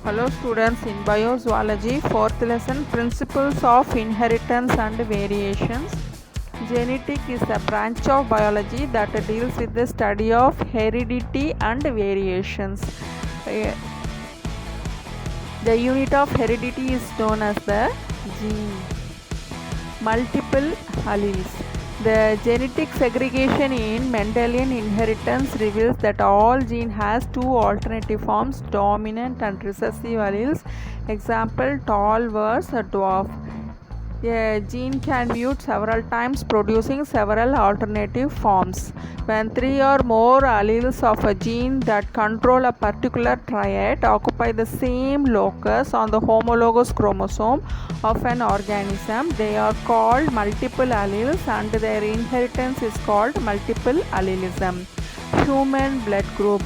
Hello students, in biozoology, fourth lesson, principles of inheritance and variations. Genetic is a branch of biology that deals with the study of heredity and variations. Uh, The unit of heredity is known as the gene. Multiple alleles. The genetic segregation in Mendelian inheritance reveals that all gene has two alternative forms, dominant and recessive alleles. Example, tall versus a dwarf. A gene can mute several times, producing several alternative forms. When three or more alleles of a gene that control a particular trait occupy the same locus on the homologous chromosome of an organism, they are called multiple alleles and their inheritance is called multiple allelism. Human blood group.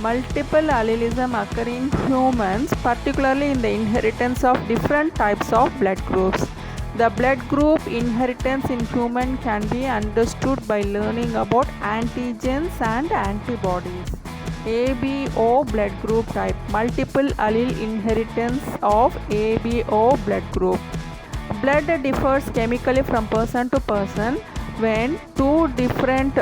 Multiple allelism occur in humans, particularly in the inheritance of different types of blood groups. The blood group inheritance in human can be understood by learning about antigens and antibodies. ABO blood group type. Multiple allele inheritance of ABO blood group. Blood differs chemically from person to person when two different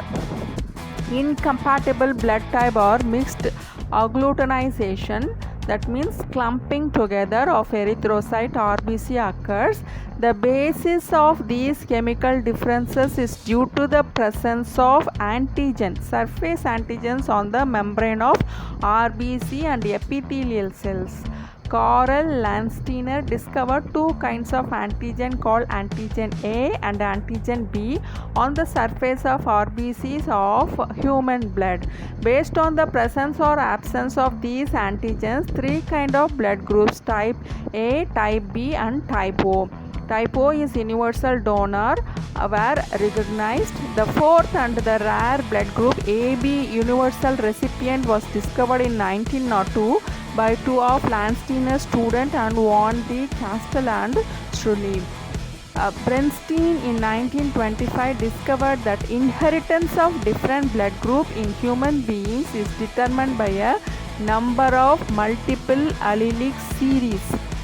incompatible blood type or mixed agglutination, that means clumping together of erythrocyte RBC occurs. The basis of these chemical differences is due to the presence of antigen, surface antigens on the membrane of RBC and epithelial cells. Karl Landsteiner discovered two kinds of antigen called antigen A and antigen B on the surface of RBCs of human blood. Based on the presence or absence of these antigens, three kinds of blood groups, type A, type B and type O. Type O is universal donor were recognized. The fourth and the rare blood group AB universal recipient was discovered in 1902 by two of Landsteiner's students and Van de Castel and Strulli. Bernstein in 1925 discovered that inheritance of different blood group in human beings is determined by a number of multiple allelic series.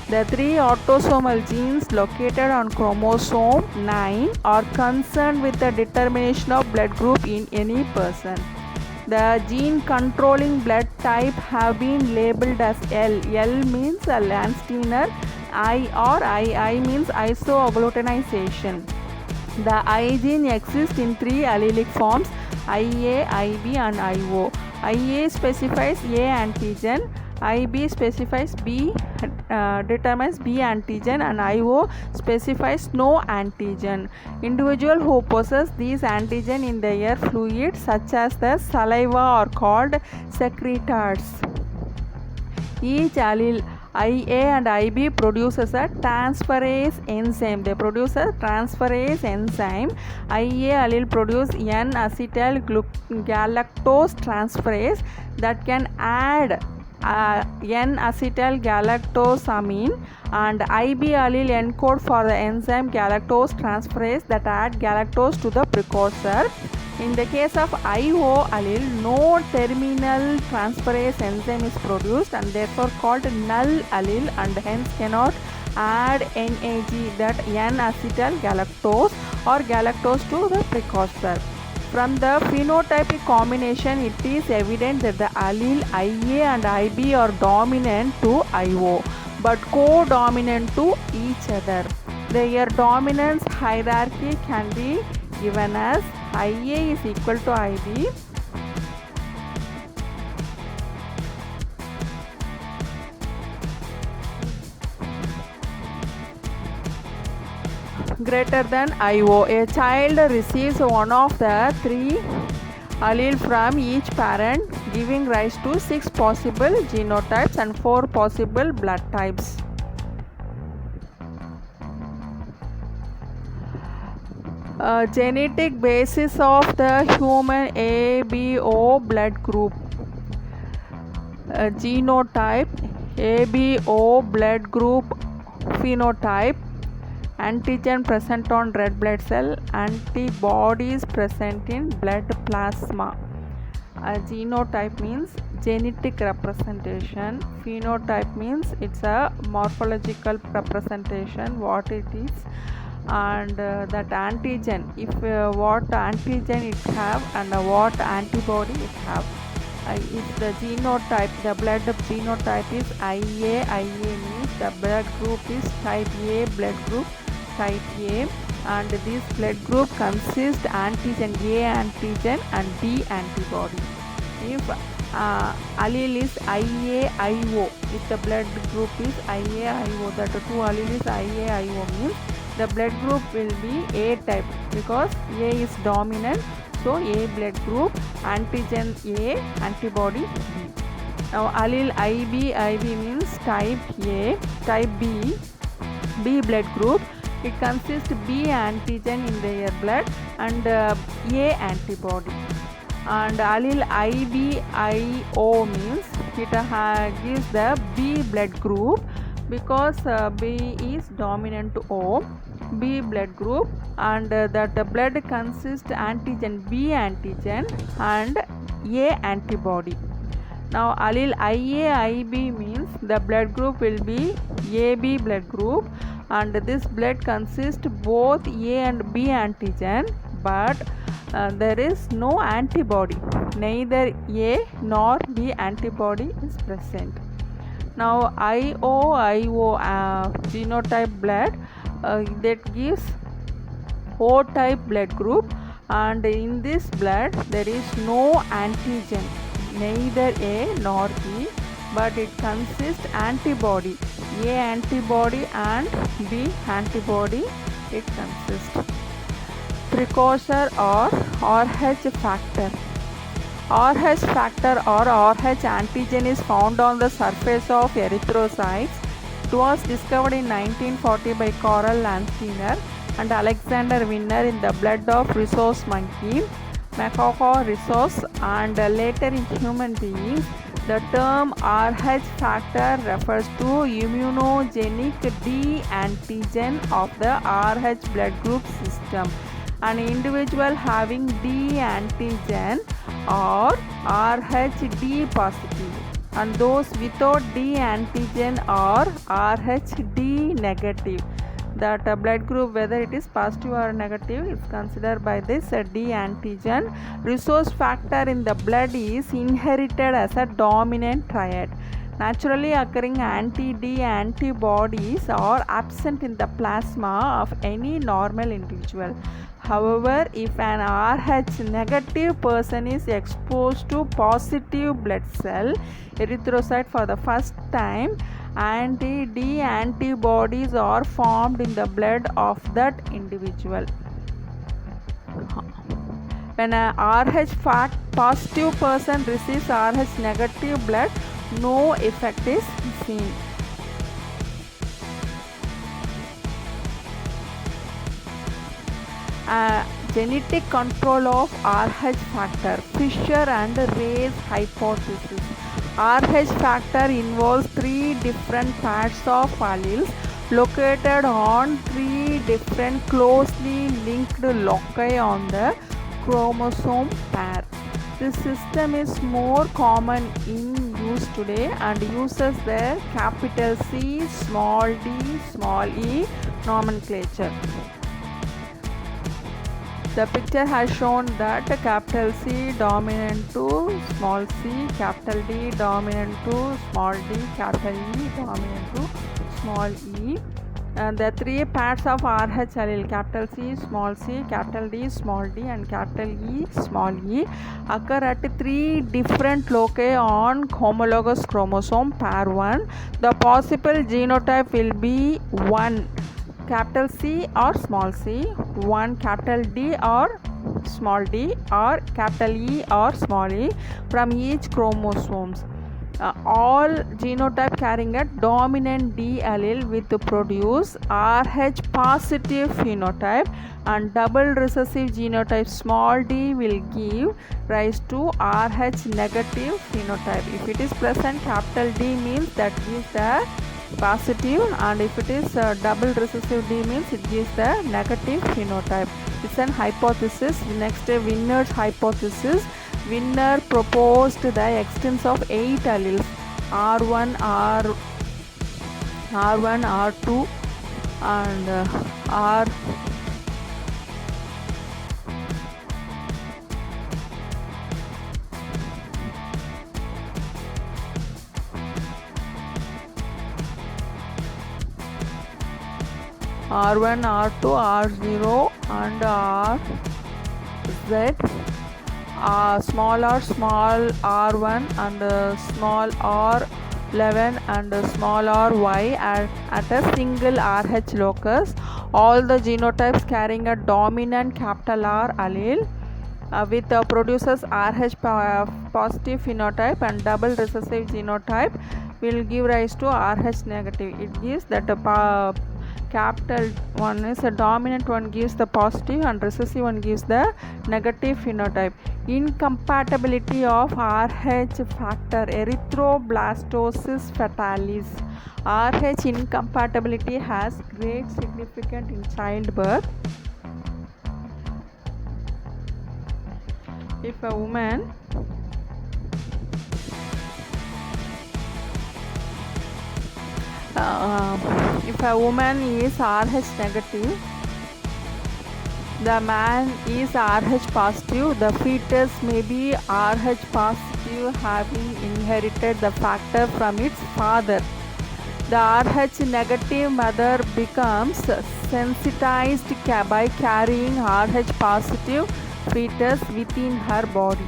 The three autosomal genes located on chromosome 9 are concerned with the determination of blood group in any person. The gene controlling blood type have been labeled as L. L means a Landsteiner, I or II means isoagglutination. The I gene exists in three allelic forms, IA, IB and IO. IA specifies A antigen, IB specifies B, determines B antigen, and IO specifies no antigen. Individuals who possess these antigen in their fluid, such as the saliva, are called secretors. Each allele IA and IB produces a transferase enzyme. They produce a transferase enzyme. IA allele produce N-acetyl galactose transferase that can add N-acetyl galactosamine, and IB allele encode for the enzyme galactose transferase that add galactose to the precursor. In the case of IO allele, no terminal transferase enzyme is produced and therefore called null allele, and hence cannot add NAG, that N-acetyl galactose or galactose to the precursor. From the phenotypic combination, it is evident that the allele IA and IB are dominant to IO but co-dominant to each other. Their dominance hierarchy can be given as IA is equal to IB, greater than IO. A child receives one of the three allele from each parent, giving rise to 6 possible genotypes and 4 possible blood types. Genetic basis of the human ABO blood group. Genotype ABO blood group. Phenotype antigen present on red blood cell, antibodies present in blood plasma. Genotype means genetic representation. Phenotype means it's a morphological representation, what it is. And that antigen, if what antigen it have and what antibody it have. If the genotype, the blood genotype is IA. IA means the blood group is type A blood group, type A, and this blood group consists antigen A antigen and B antibody. If allele is IAIO, if the blood group is IAIO, that two allele is IAIO means the blood group will be A type because A is dominant. So A blood group, antigen A, antibody B. Now allele IB means type A, type B, B blood group. It consists B antigen in their blood and A antibody. And allele IBIO means it gives the B blood group because B is dominant to O, B blood group, and that the blood consists antigen B antigen and A antibody. Now allele IAIB means the blood group will be AB blood group, and this blood consists both A and B antigen, but there is no antibody, neither A nor B antibody is present. Now IOIO genotype blood that gives O type blood group, and in this blood there is no antigen, neither A nor B, but it consists antibody, A antibody and B antibody it consists. Precursor or RH factor. RH factor or RH antigen is found on the surface of erythrocytes. It was discovered in 1940 by Karl Landsteiner and Alexander Winter in the blood of rhesus monkey, macaque rhesus, and later in human beings. The term RH factor refers to immunogenic D antigen of the RH blood group system. An individual having D antigen or Rhd positive, and those without D antigen or Rhd negative. That blood group, whether it is positive or negative, is considered by this D antigen. Rhesus factor in the blood is inherited as a dominant triad. Naturally occurring anti-D antibodies are absent in the plasma of any normal individual. However, if an Rh negative person is exposed to positive blood cell erythrocyte for the first time, anti-D antibodies are formed in the blood of that individual. When a Rh positive person receives Rh negative blood, no effect is seen. Genetic control of Rh factor. Fisher and Ray's hypothesis. Rh factor involves 3 different pairs of alleles located on 3 different closely linked loci on the chromosome pair. This system is more common in use today and uses the capital C, small d, small e nomenclature. The picture has shown that capital C dominant to small c, capital D dominant to small d, capital E dominant to small e. And the 3 pairs of Rh allele, capital C, small c, capital D, small d, and capital E, small e, occur at 3 different loci on homologous chromosome pair 1. The possible genotype will be 1 capital C or small c, 1 capital D or small d, or capital E or small e from each chromosomes. All genotype carrying a dominant D allele with produce Rh positive phenotype, and double recessive genotype small d will give rise to Rh negative phenotype. If it is present, capital D means that gives the positive, and if it is double recessive D means it gives the negative phenotype. It's an hypothesis. Next, Winter's hypothesis. Winner proposed the existence of 8 alleles R1, R1, R2 and R R1, R2, R0 and RZ, small r1 and small r11 and small ry at a single RH locus. All the genotypes carrying a dominant capital R allele with produces RH positive phenotype and double recessive genotype will give rise to RH negative. It gives that capital one is a dominant one gives the positive and recessive one gives the negative phenotype. Incompatibility of RH factor erythroblastosis fetalis. RH incompatibility has great significance in childbirth. If a woman is RH negative, the man is RH positive, the fetus may be RH positive having inherited the factor from its father. The RH negative mother becomes sensitized by carrying RH positive fetus within her body.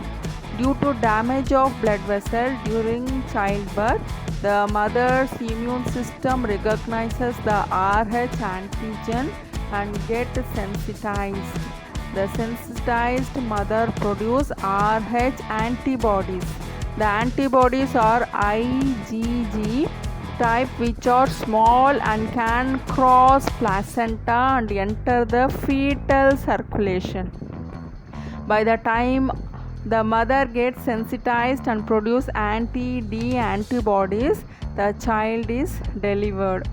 Due to damage of blood vessel during childbirth, the mother's immune system recognizes the RH antigen and get sensitized. The sensitized mother produces RH antibodies. The antibodies are IgG type, which are small and can cross placenta and enter the fetal circulation. By the time the mother gets sensitized and produces anti-D antibodies, the child is delivered.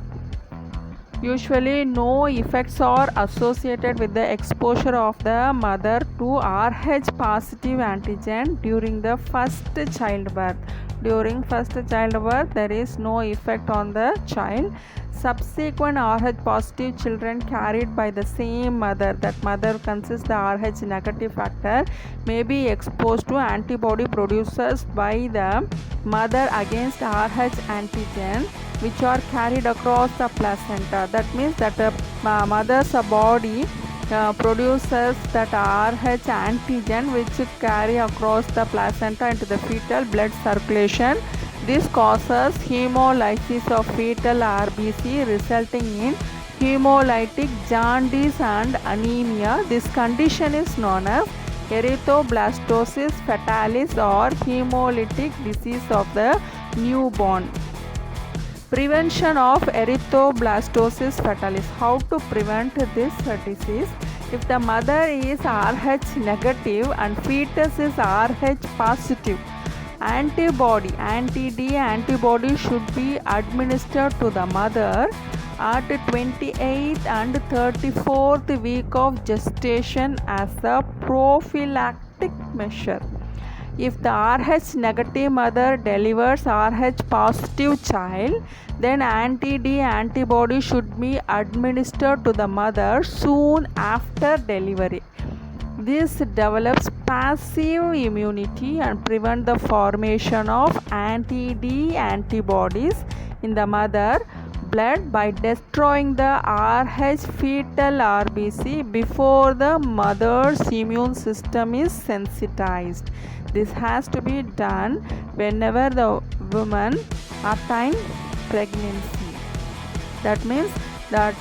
Usually no effects are associated with the exposure of the mother to RH positive antigen during the first childbirth. During first childbirth, there is no effect on the child. Subsequent RH positive children carried by the same mother, that mother consists the RH negative factor, may be exposed to antibody produced by the mother against RH antigen, which are carried across the placenta. That means that the mother's body produces that RH antigen which carry across the placenta into the fetal blood circulation. This causes hemolysis of fetal RBC, resulting in hemolytic jaundice and anemia. This condition is known as erythroblastosis fetalis or hemolytic disease of the newborn. Prevention of erythroblastosis fetalis. How to prevent this disease? If the mother is RH negative and fetus is RH positive, anti-D antibody should be administered to the mother at 28th and 34th week of gestation as a prophylactic measure. If the RH negative mother delivers RH positive child, then anti-D antibody should be administered to the mother soon after delivery. This develops passive immunity and prevents the formation of anti-D antibodies in the mother blood by destroying the RH fetal RBC before the mother's immune system is sensitized. This has to be done whenever the woman attains pregnancy. That means that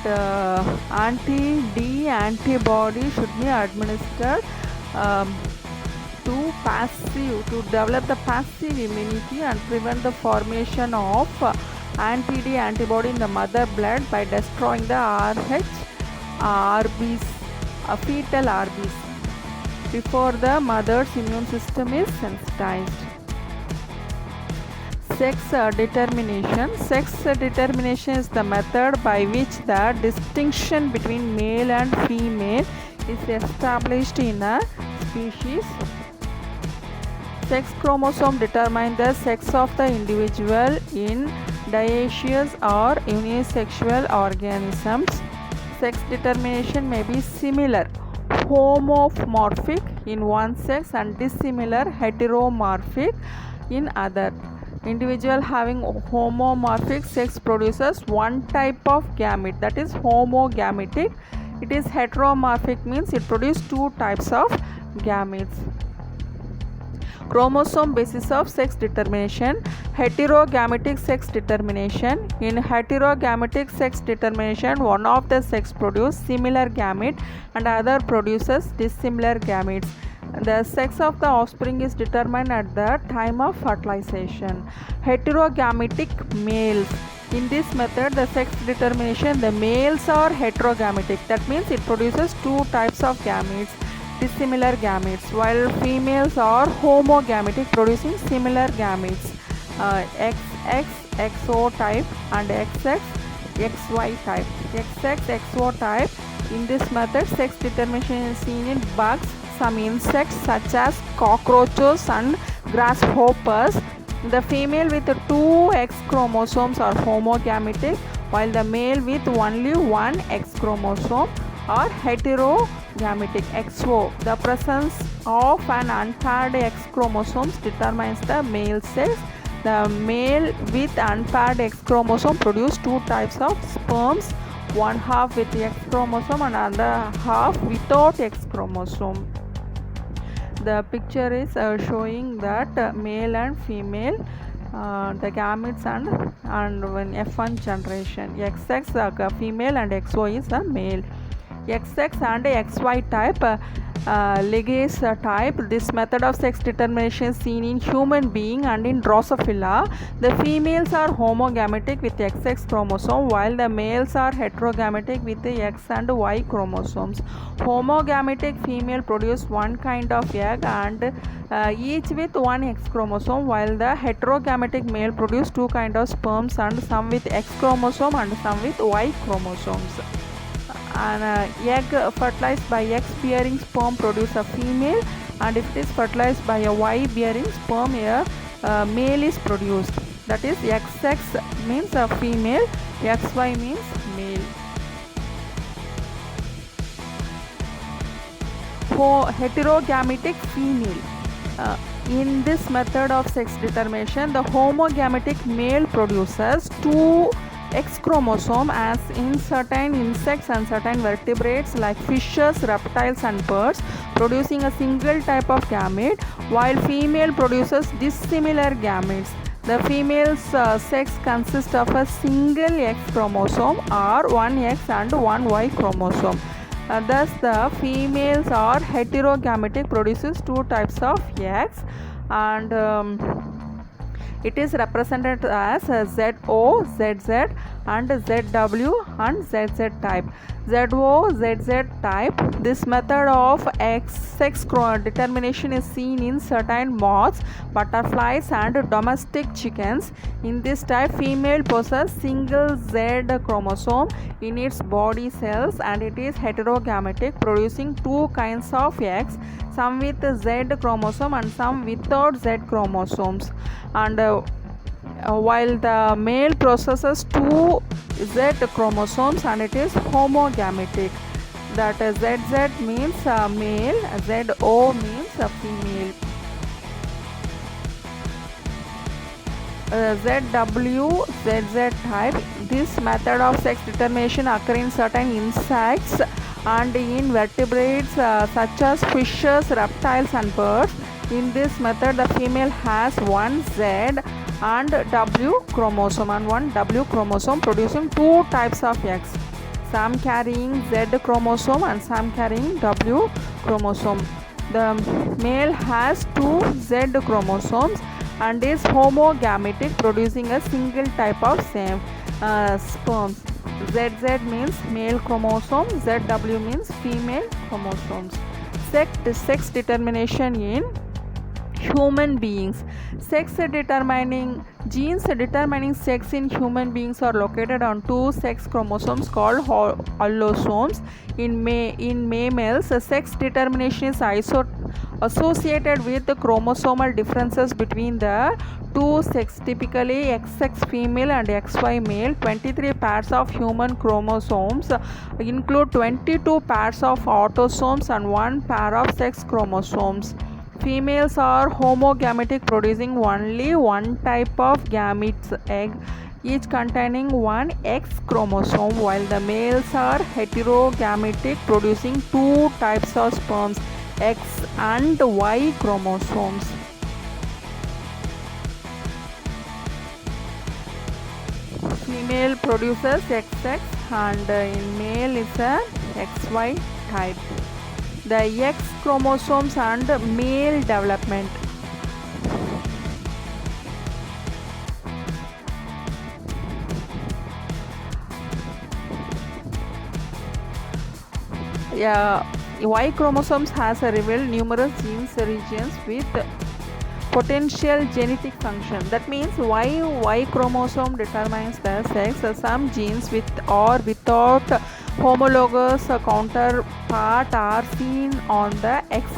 anti-D antibody should be administered to develop the passive immunity and prevent the formation of anti-D antibody in the mother blood by destroying the RH RBC, fetal RBC before the mother's immune system is sensitized. Sex determination. Sex determination is the method by which the distinction between male and female is established in a species. Sex chromosome determine the sex of the individual in dioecious or unisexual organisms. Sex determination may be similar, homomorphic in one sex and dissimilar, heteromorphic in other. Individual having homomorphic sex produces one type of gamete, that is homogametic. It is heteromorphic means it produces two types of gametes. Chromosome basis of sex determination. Heterogametic sex determination. In heterogametic sex determination, one of the sex produces similar gamete and other produces dissimilar gametes. The sex of the offspring is determined at the time of fertilization. Heterogametic males. In this method, the sex determination, the males are heterogametic. That means it produces two types of gametes, dissimilar gametes, while females are homogametic, producing similar gametes, XX, XO type and XX, XY type. XX, XO type. In this method, sex determination is seen in bugs, some insects such as cockroaches and grasshoppers. The female with two X chromosomes are homogametic, while the male with only one X chromosome are heterogametic, XO. The presence of an unpaired X chromosomes determines the male sex. The male with unpaired X chromosome produce two types of sperms, one half with X chromosome and another half without X chromosome. The picture is showing that male and female, the gametes and when F1 generation. XX female and XO is a male. XX and XY type, ligase type. This method of sex determination is seen in human being and in Drosophila. The females are homogametic with XX chromosome, while the males are heterogametic with the X and Y chromosomes. Homogametic female produce one kind of egg and each with one X chromosome, while the heterogametic male produce two kind of sperms and some with X chromosome and some with Y chromosomes. An egg fertilized by X bearing sperm produce a female, and if it is fertilized by a Y bearing sperm, a male is produced. That is, XX means a female, XY means male. Heterogametic female. In this method of sex determination, the homogametic male produces two X chromosome as in certain insects and certain vertebrates like fishes, reptiles and birds, producing a single type of gamete, while female produces dissimilar gametes. The female's sex consists of a single X chromosome or one X and one Y chromosome. Thus, the females are heterogametic, produces two types of X, and it is represented as ZO, ZZ and ZW and ZZ type. ZO, ZZ type. This method of sex determination is seen in certain moths, butterflies and domestic chickens. In this type, female possesses single Z chromosome in its body cells and it is heterogametic, producing two kinds of X, some with Z chromosome and some without Z chromosomes. And while the male possesses two Z chromosomes and it is homogametic. That ZZ means male, ZO means a female. ZW, ZZ type. This method of sex determination occurs in certain insects and in vertebrates such as fishes, reptiles and birds. In this method, the female has one Z and W chromosome and one W chromosome, producing two types of X, some carrying Z chromosome and some carrying W chromosome. The male has two Z chromosomes and is homogametic, producing a single type of same sperms. ZZ means male chromosome, ZW means female chromosomes. Sex determination in human beings. Sex determining genes determining sex in human beings are located on two sex chromosomes called allosomes. In mammals, sex determination is associated with the chromosomal differences between the two sexes, typically XX female and XY male. 23 pairs of human chromosomes include 22 pairs of autosomes and 1 pair of sex chromosomes. Females are homogametic, producing only one type of gametes egg, each containing one X chromosome, while the males are heterogametic, producing two types of sperms, X and Y chromosomes. Female produces XX and in male is a XY type. The X chromosomes and male development. Y chromosomes has revealed numerous genes regions with potential genetic function. That means Y chromosome determines the sex. Some genes with or without homologous counterpart are seen on the X.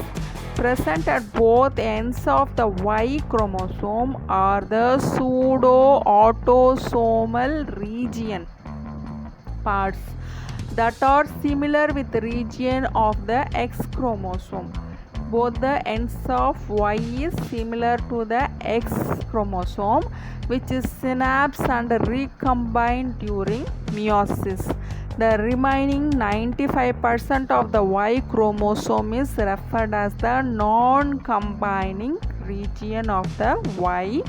Present at both ends of the Y chromosome are the pseudo-autosomal region parts that are similar with the region of the X chromosome. Both the ends of Y is similar to the X chromosome, which is synapsed and recombined during meiosis. The remaining 95% of the Y chromosome is referred as the non-combining region of the Y.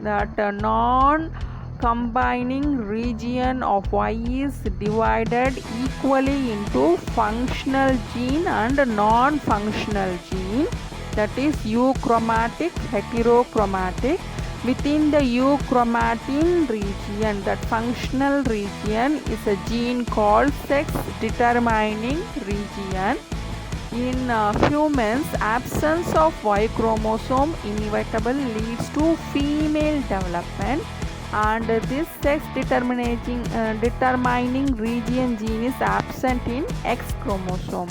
That non-combining region of Y is divided equally into functional gene and non-functional gene, that is euchromatic, heterochromatic. Within the euchromatin region, that functional region is a gene called sex determining region. In humans, absence of Y chromosome inevitably leads to female development, and this sex determining region gene is absent in X chromosome.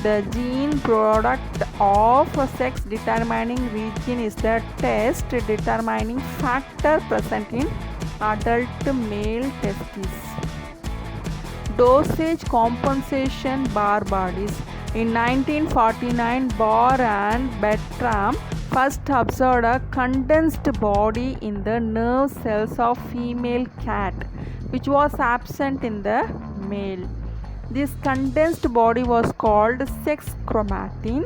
The gene product of a sex determining region is the test determining factor present in adult male testes. Dosage compensation Barr bodies. In 1949, Barr and Bertram first observed a condensed body in the nerve cells of female cat, which was absent in the male. This condensed body was called sex chromatin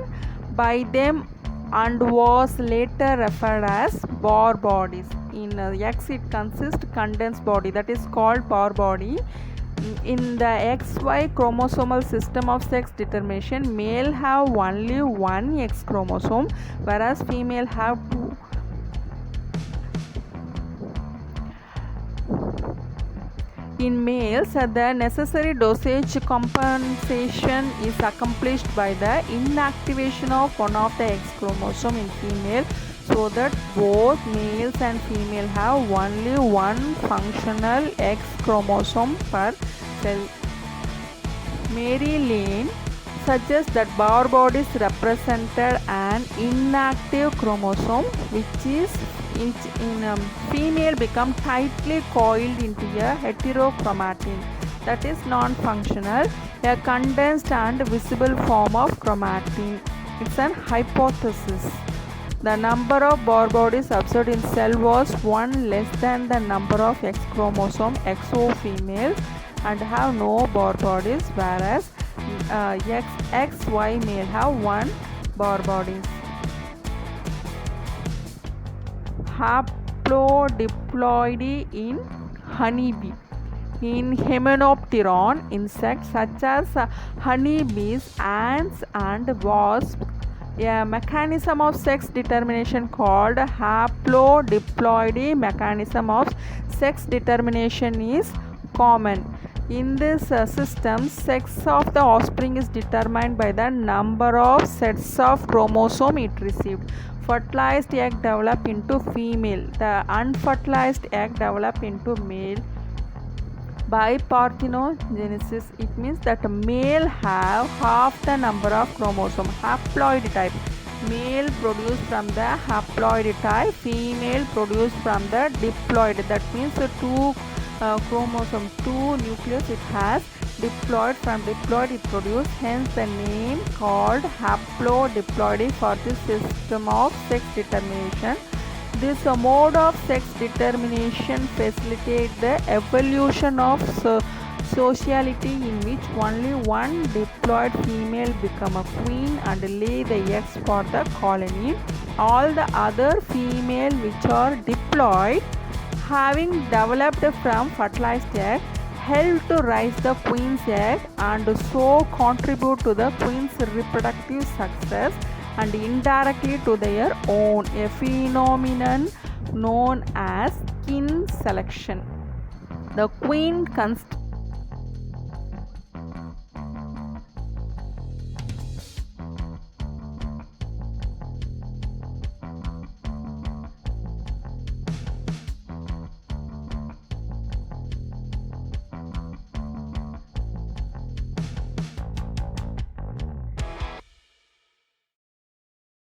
by them and was later referred as Barr bodies. In X, it consists condensed body, that is called Barr body. In the XY chromosomal system of sex determination, male have only one X chromosome, whereas female have two. In males, the necessary dosage compensation is accomplished by the inactivation of one of the X chromosome in female, so that both males and female have only one functional X chromosome per cell. Mary Lane suggests that Barr bodies represented an inactive chromosome, which is in female become tightly coiled into a heterochromatin, that is non-functional, a condensed and visible form of chromatin. It's an hypothesis. The number of Barr bodies observed in cell was one less than the number of X chromosome XO females and have no Barr bodies, whereas XY male have one Barr bodies. Haplodiploidy in honeybee. In Hymenopteron insects such as honeybees, ants and wasps, a mechanism of sex determination called haplodiploidy mechanism of sex determination is common. In this system, sex of the offspring is determined by the number of sets of chromosome it received. Fertilized egg develop into female. The unfertilized egg develop into male. By parthenogenesis, it means that male have half the number of chromosome, haploid type. male produced from the haploid type, female produced from the diploid. That means the two chromosome, two nucleus it has. Diploid, from diploid it produced, hence the name called haplodiploidy for this system of sex determination. This mode of sex determination facilitates the evolution of sociality in which only one diploid female become a queen and lay the eggs for the colony. All the other female which are diploid, having developed from fertilized egg, help to raise the queen's egg and so contribute to the queen's reproductive success and indirectly to their own, a phenomenon known as kin selection. The queen